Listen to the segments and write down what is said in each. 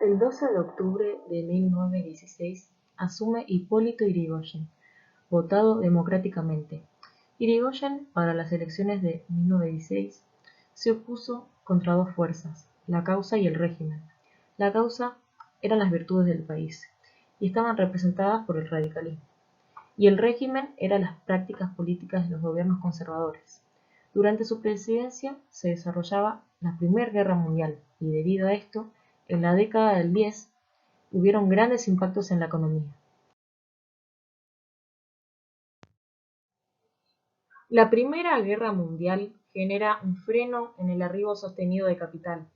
El 12 de octubre de 1916 asume Hipólito Yrigoyen, votado democráticamente. Yrigoyen, para las elecciones de 1916, se opuso contra dos fuerzas, la causa y el régimen. La causa eran las virtudes del país, y estaban representadas por el radicalismo, y el régimen eran las prácticas políticas de los gobiernos conservadores. Durante su presidencia se desarrollaba la Primera Guerra Mundial, y debido a esto, en la década del 10, hubieron grandes impactos en la economía. La Primera Guerra Mundial genera un freno en el arribo sostenido de capital,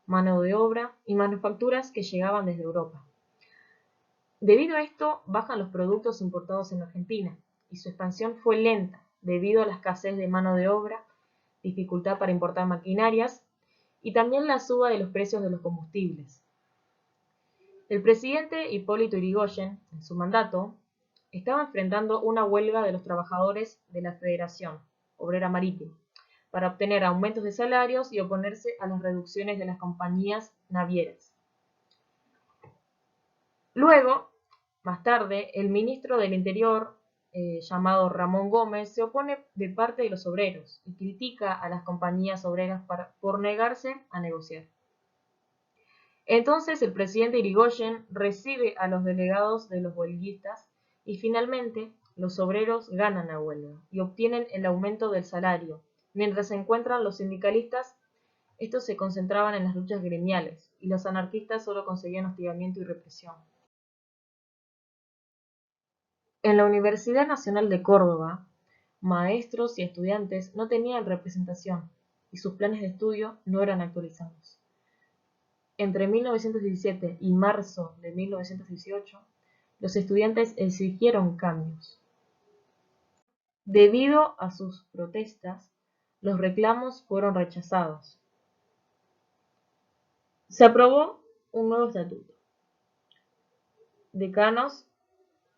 mano de obra y manufacturas que llegaban desde Europa. Debido a esto, bajan los productos importados en Argentina y su expansión fue lenta debido a la escasez de mano de obra, dificultad para importar maquinarias y también la suba de los precios de los combustibles. El presidente Hipólito Yrigoyen, en su mandato, estaba enfrentando una huelga de los trabajadores de la Federación Obrera Marítima para obtener aumentos de salarios y oponerse a las reducciones de las compañías navieras. Luego, más tarde, el ministro del Interior, llamado Ramón Gómez, se opone de parte de los obreros y critica a las compañías obreras por negarse a negociar. Entonces el presidente Yrigoyen recibe a los delegados de los huelguistas y finalmente los obreros ganan la huelga y obtienen el aumento del salario. Mientras se encuentran los sindicalistas, estos se concentraban en las luchas gremiales y los anarquistas solo conseguían hostigamiento y represión. En la Universidad Nacional de Córdoba, maestros y estudiantes no tenían representación y sus planes de estudio no eran actualizados. Entre 1917 y marzo de 1918, los estudiantes exigieron cambios. Debido a sus protestas, los reclamos fueron rechazados. Se aprobó un nuevo estatuto, decanos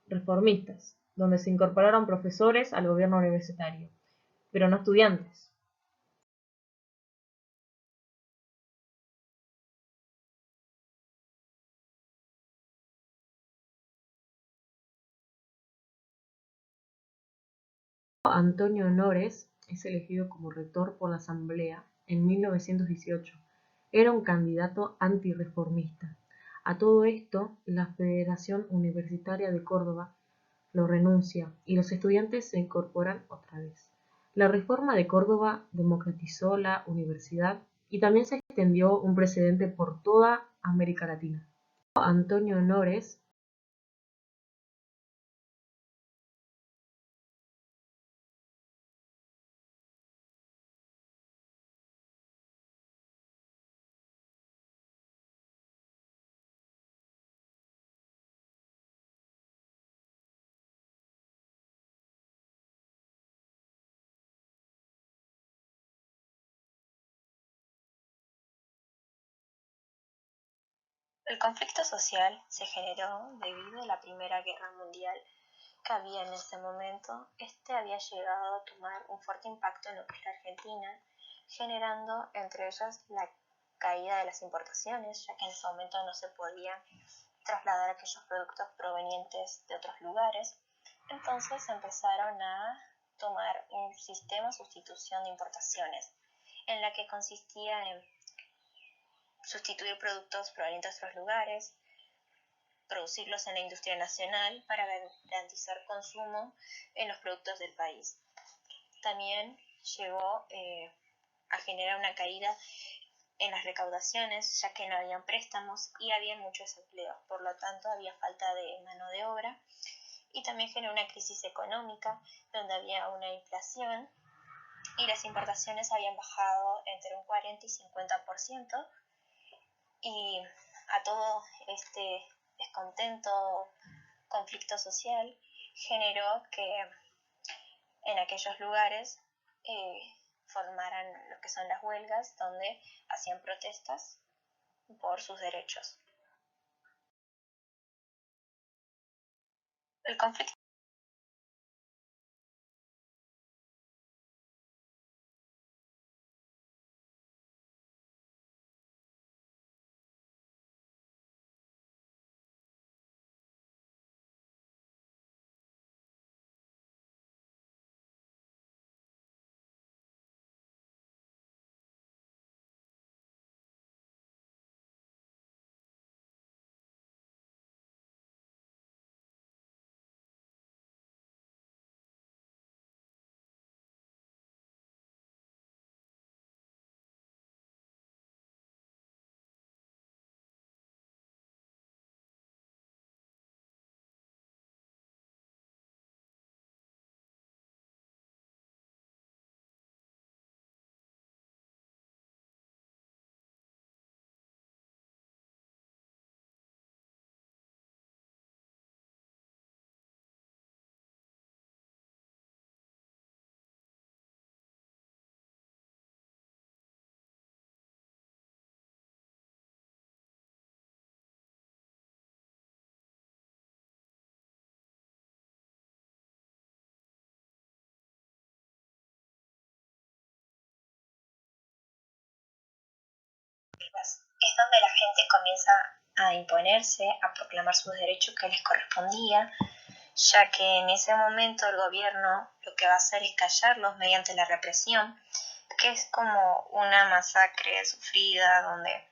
reformistas, donde se incorporaron profesores al gobierno universitario, pero no estudiantes. Antonio Honores es elegido como rector por la Asamblea en 1918. Era un candidato antirreformista. A todo esto, la Federación Universitaria de Córdoba lo renuncia y los estudiantes se incorporan otra vez. La reforma de Córdoba democratizó la universidad y también se extendió un precedente por toda América Latina. Antonio Honores El conflicto social se generó debido a la Primera Guerra Mundial que había en ese momento. Este había llegado a tomar un fuerte impacto en lo que es la Argentina, generando entre ellas la caída de las importaciones, ya que en ese momento no se podían trasladar aquellos productos provenientes de otros lugares. Entonces empezaron a tomar un sistema de sustitución de importaciones, en la que consistía en sustituir productos provenientes de otros lugares, producirlos en la industria nacional para garantizar consumo en los productos del país. También llegó a generar una caída en las recaudaciones, ya que no habían préstamos y había muchos empleos, por lo tanto había falta de mano de obra, y también generó una crisis económica donde había una inflación y las importaciones habían bajado entre un 40 y 50%, y a todo este descontento, conflicto social, generó que en aquellos lugares formaran lo que son las huelgas, donde hacían protestas por sus derechos. El conflicto Es donde la gente comienza a imponerse, a proclamar sus derechos que les correspondía, ya que en ese momento el gobierno lo que va a hacer es callarlos mediante la represión, que es como una masacre sufrida donde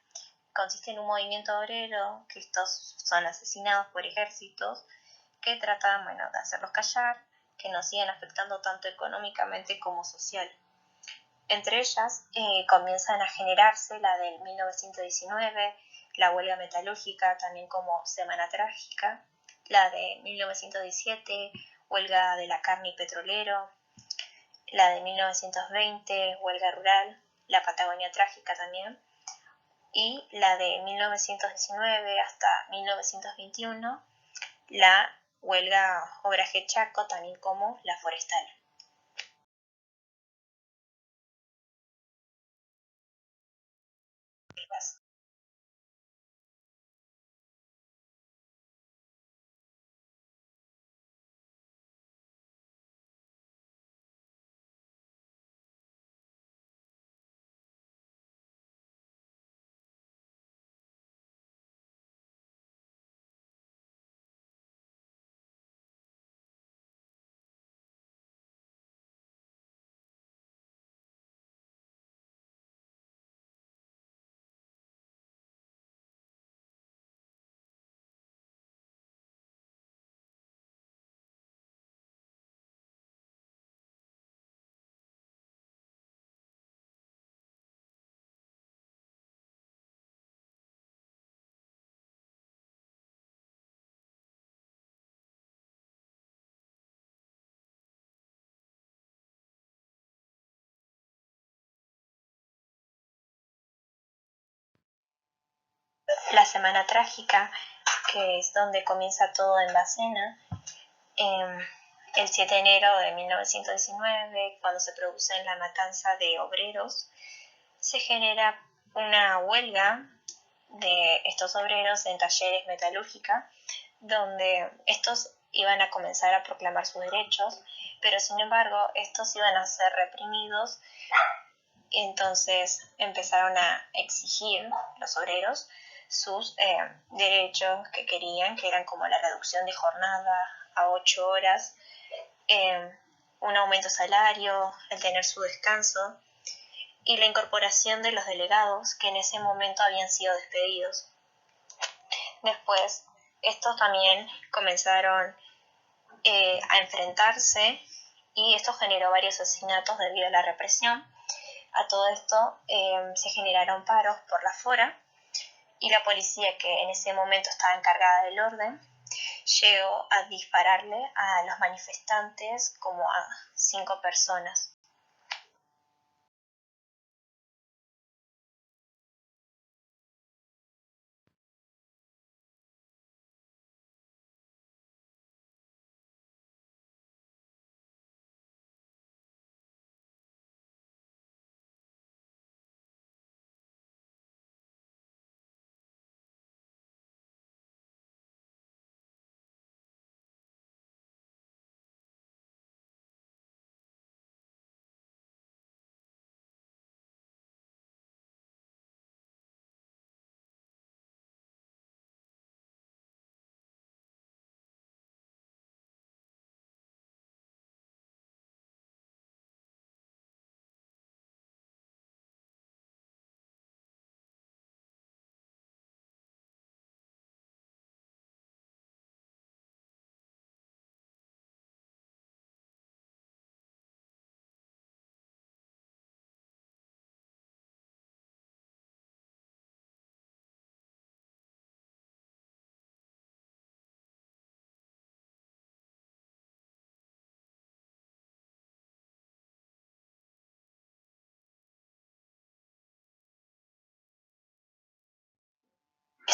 consiste en un movimiento obrero, que estos son asesinados por ejércitos que tratan, de hacerlos callar, que no sigan afectando tanto económicamente como social. Entre ellas comienzan a generarse la del 1919, la huelga metalúrgica, también como Semana Trágica, la de 1917, huelga de la carne y petrolero, la de 1920, huelga rural, la Patagonia Trágica también, y la de 1919 hasta 1921, la huelga Obraje Chaco, también como la forestal. La Semana Trágica, que es donde comienza todo en Bacena, el 7 de enero de 1919, cuando se produce la matanza de obreros, se genera una huelga de estos obreros en talleres metalúrgica, donde estos iban a comenzar a proclamar sus derechos, pero sin embargo estos iban a ser reprimidos, y entonces empezaron a exigir los obreros sus derechos que querían, que eran como la reducción de jornada a 8 horas, un aumento salario, el tener su descanso y la incorporación de los delegados que en ese momento habían sido despedidos. Después, estos también comenzaron a enfrentarse y esto generó varios asesinatos debido a la represión. A todo esto se generaron paros por la FORA y la policía, que en ese momento estaba encargada del orden, llegó a dispararle a los manifestantes como a 5 personas.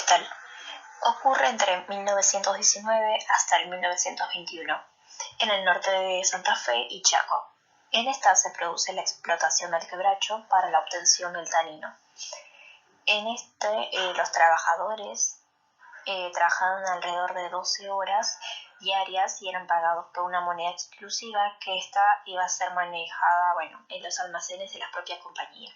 Tal ocurre entre 1919 hasta el 1921, en el norte de Santa Fe y Chaco. En esta se produce la explotación del quebracho para la obtención del tanino. En este, los trabajadores trabajaban alrededor de 12 horas diarias y eran pagados por una moneda exclusiva, que esta iba a ser manejada en los almacenes de la propia compañía.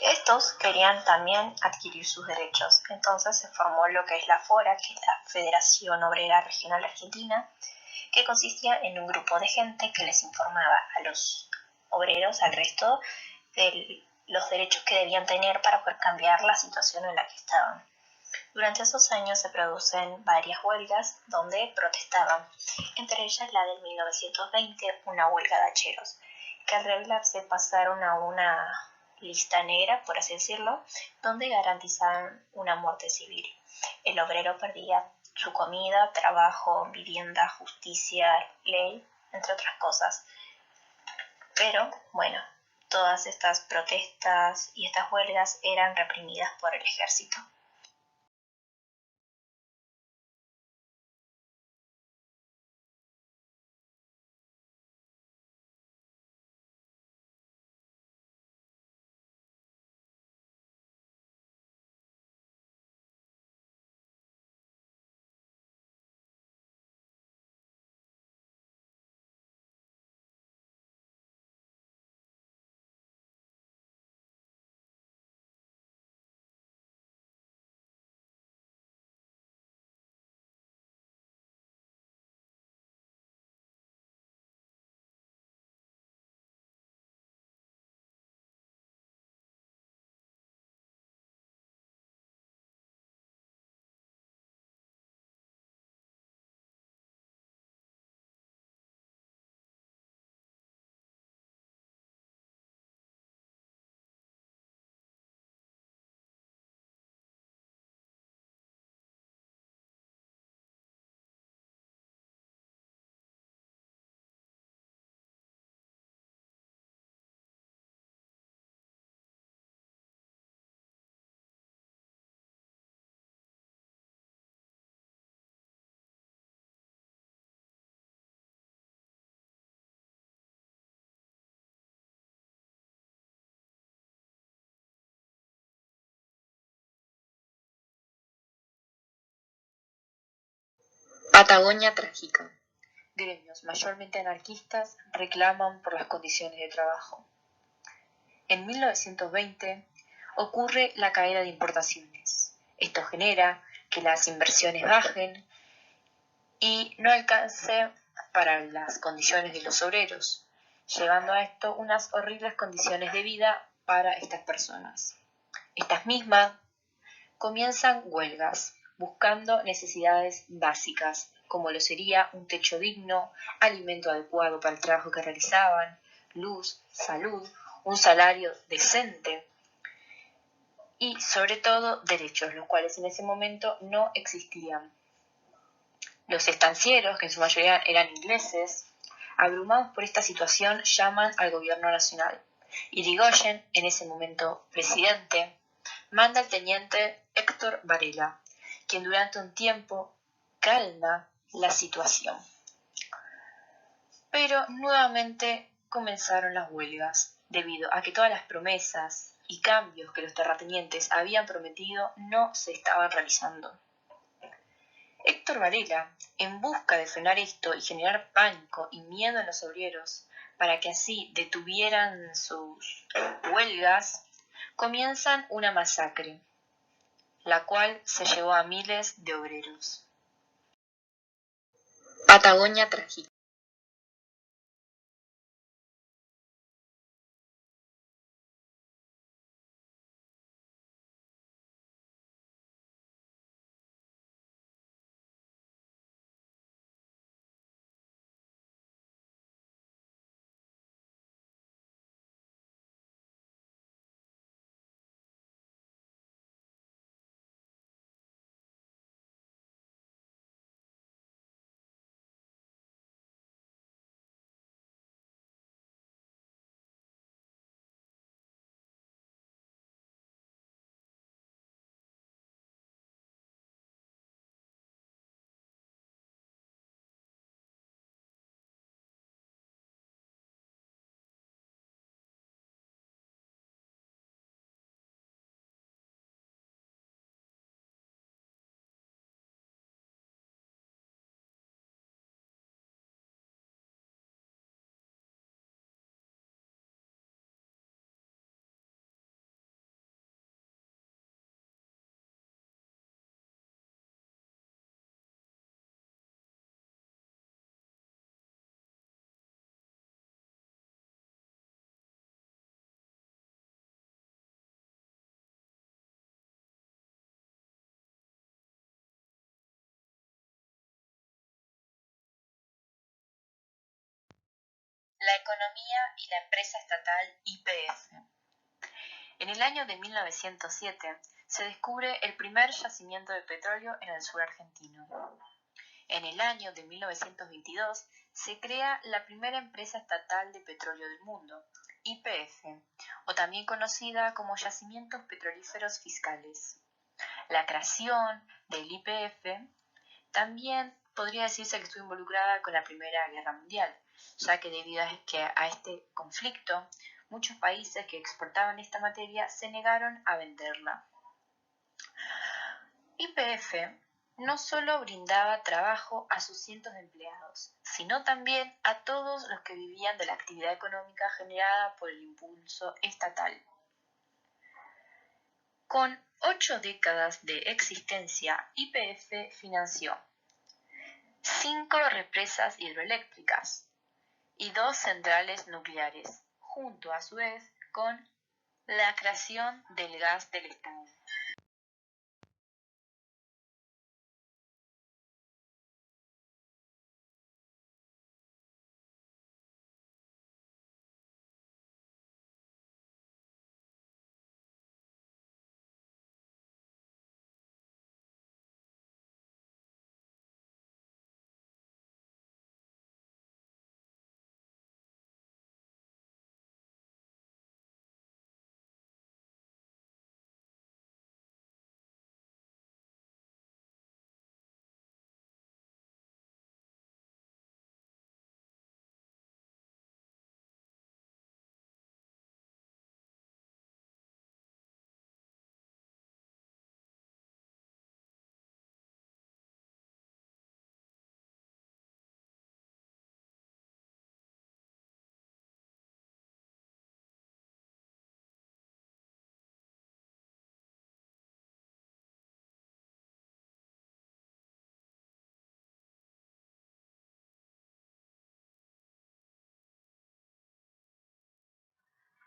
Este estos querían también adquirir sus derechos. Entonces se formó lo que es la FORA, que es la Federación Obrera Regional Argentina, que consistía en un grupo de gente que les informaba a los obreros, al resto, de los derechos que debían tener para poder cambiar la situación en la que estaban. Durante esos años se producen varias huelgas donde protestaban, entre ellas la del 1920, una huelga de hacheros, que al rebelarse pasaron a una lista negra, por así decirlo, donde garantizaban una muerte civil. El obrero perdía su comida, trabajo, vivienda, justicia, ley, entre otras cosas. Pero, bueno, todas estas protestas y estas huelgas eran reprimidas por el ejército. Patagonia trágica. Gremios mayormente anarquistas reclaman por las condiciones de trabajo. En 1920 ocurre la caída de importaciones. Esto genera que las inversiones bajen y no alcance para las condiciones de los obreros, llevando a esto unas horribles condiciones de vida para estas personas. Estas mismas comienzan huelgas, buscando necesidades básicas, como lo sería un techo digno, alimento adecuado para el trabajo que realizaban, luz, salud, un salario decente y, sobre todo, derechos, los cuales en ese momento no existían. Los estancieros, que en su mayoría eran ingleses, abrumados por esta situación, llaman al gobierno nacional. Irigoyen, en ese momento presidente, manda al teniente Héctor Varela, quien durante un tiempo calma la situación. Pero nuevamente comenzaron las huelgas, debido a que todas las promesas y cambios que los terratenientes habían prometido no se estaban realizando. Héctor Varela, en busca de frenar esto y generar pánico y miedo en los obreros, para que así detuvieran sus huelgas, comienzan una masacre, la cual se llevó a miles de obreros. Patagonia trágica. la economía y la empresa estatal YPF. En el año de 1907 se descubre el primer yacimiento de petróleo en el sur argentino. En el año de 1922 se crea la primera empresa estatal de petróleo del mundo, YPF, o también conocida como Yacimientos Petrolíferos Fiscales. La creación del YPF también podría decirse que estuvo involucrada con la Primera Guerra Mundial, ya que debido a este conflicto, muchos países que exportaban esta materia se negaron a venderla. YPF no solo brindaba trabajo a sus cientos de empleados, sino también a todos los que vivían de la actividad económica generada por el impulso estatal. Con 8 décadas de existencia, YPF financió 5 represas hidroeléctricas y 2 centrales nucleares, junto a su vez con la creación del gas del Estado.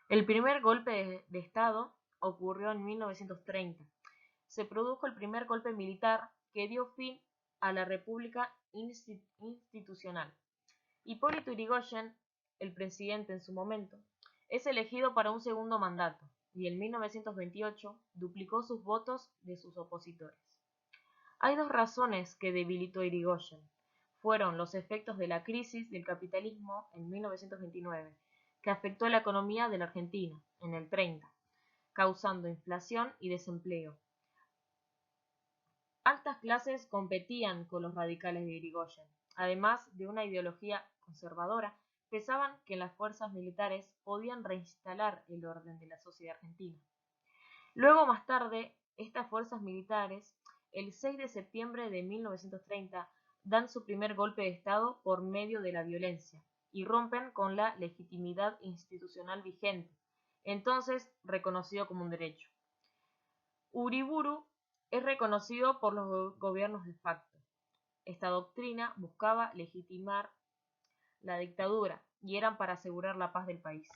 El primer golpe de Estado ocurrió en 1930. Se produjo el primer golpe militar que dio fin a la República Institucional. Hipólito Yrigoyen, el presidente en su momento, es elegido para un segundo mandato y en 1928 duplicó sus votos de sus opositores. Hay 2 razones que debilitó Yrigoyen. Fueron los efectos de la crisis del capitalismo en 1929, que afectó a la economía de la Argentina en el 30, causando inflación y desempleo. Altas clases competían con los radicales de Yrigoyen. Además de una ideología conservadora, pensaban que las fuerzas militares podían reinstalar el orden de la sociedad argentina. Luego, más tarde, estas fuerzas militares, el 6 de septiembre de 1930, dan su primer golpe de Estado por medio de la violencia y rompen con la legitimidad institucional vigente, entonces reconocido como un derecho. Uriburu es reconocido por los gobiernos de facto. Esta doctrina buscaba legitimar la dictadura y eran para asegurar la paz del país.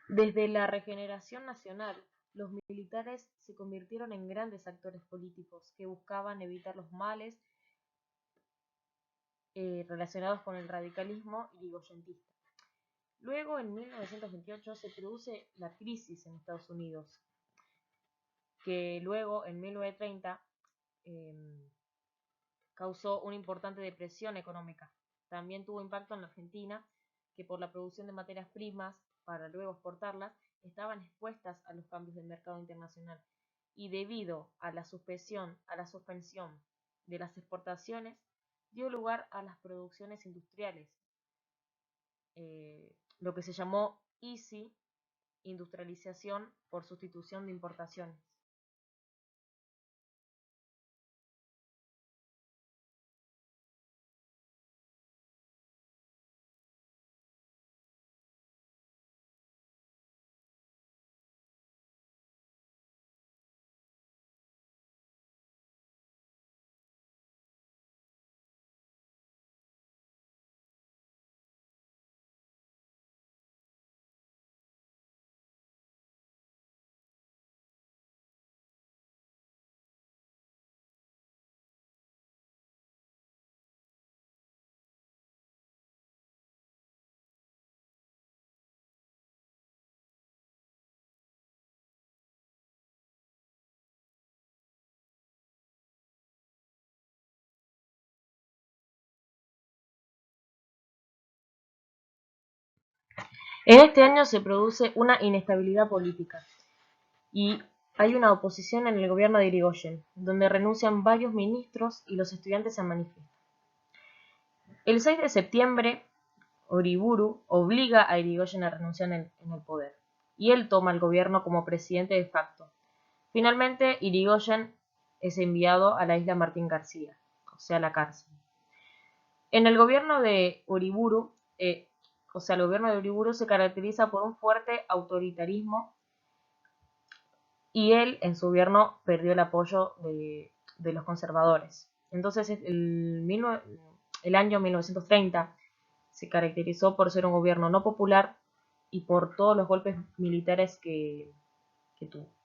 Desde la regeneración nacional, los militares se convirtieron en grandes actores políticos que buscaban evitar los males relacionados con el radicalismo irigoyentista. Luego, en 1928, se produce la crisis en Estados Unidos, que luego, en 1930, causó una importante depresión económica. También tuvo impacto en la Argentina, que por la producción de materias primas, para luego exportarlas, estaban expuestas a los cambios del mercado internacional. Y debido a la suspensión de las exportaciones, dio lugar a las producciones industriales, lo que se llamó easy industrialización por sustitución de importaciones. En este año se produce una inestabilidad política y hay una oposición en el gobierno de Irigoyen, donde renuncian varios ministros y los estudiantes se manifiestan. El 6 de septiembre, Uriburu obliga a Irigoyen a renunciar en el poder, y él toma el gobierno como presidente de facto. Finalmente, Irigoyen es enviado a la isla Martín García, o sea, la cárcel. En el gobierno de Uriburu, el gobierno de Uriburu se caracteriza por un fuerte autoritarismo y él en su gobierno perdió el apoyo de los conservadores. Entonces el año 1930 se caracterizó por ser un gobierno no popular y por todos los golpes militares que tuvo.